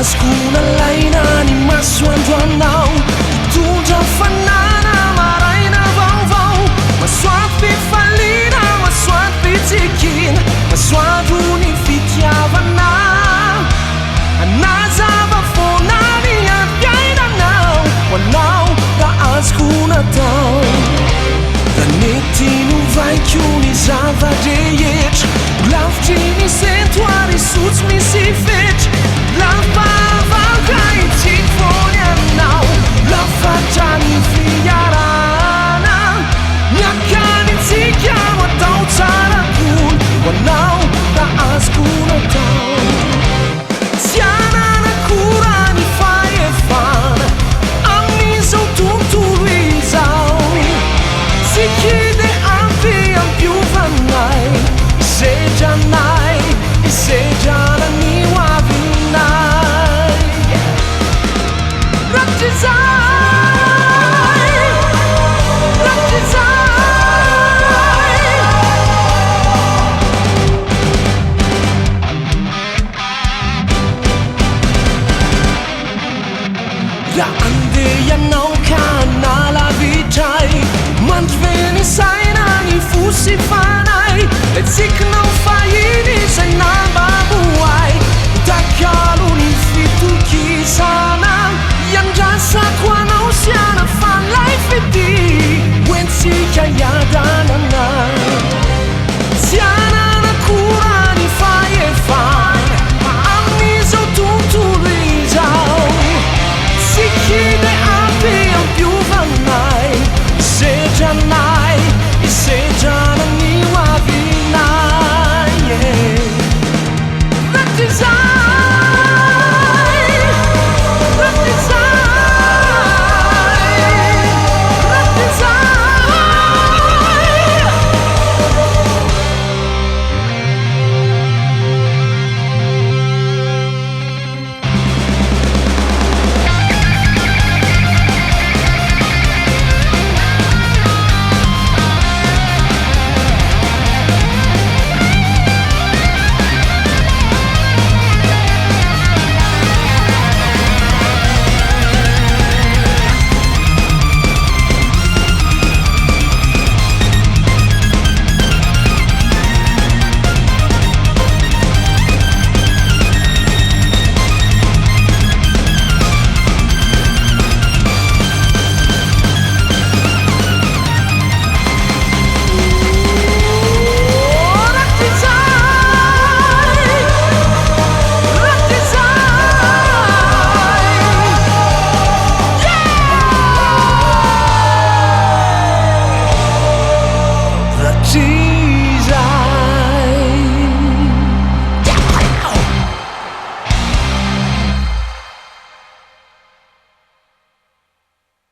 azoko nalaina ny masoandro anao tondra fanana maraina vaovao masoandro fifaliana masoandro fitsikina masoandro ny fitiavana anazava foana ny ampiainanao hoanao raha azoko natao danety novaiko ny zava-drehetra lavitry ny sento ary sotsy misy fetra lavavaka itsifony anao lafatra ny fiarana miakanitsika ho atao tsarakony hoanao raha azoko natao tsy ananakora ny fahefana amin'izao tontolo izao tsy kidy ampy ampiovanay isedranay isedrana ny hoavinay rakitrizay rakitrizay raha andeha ianao ka nalavitray mandroveny saina ny fosifanay le tsikinao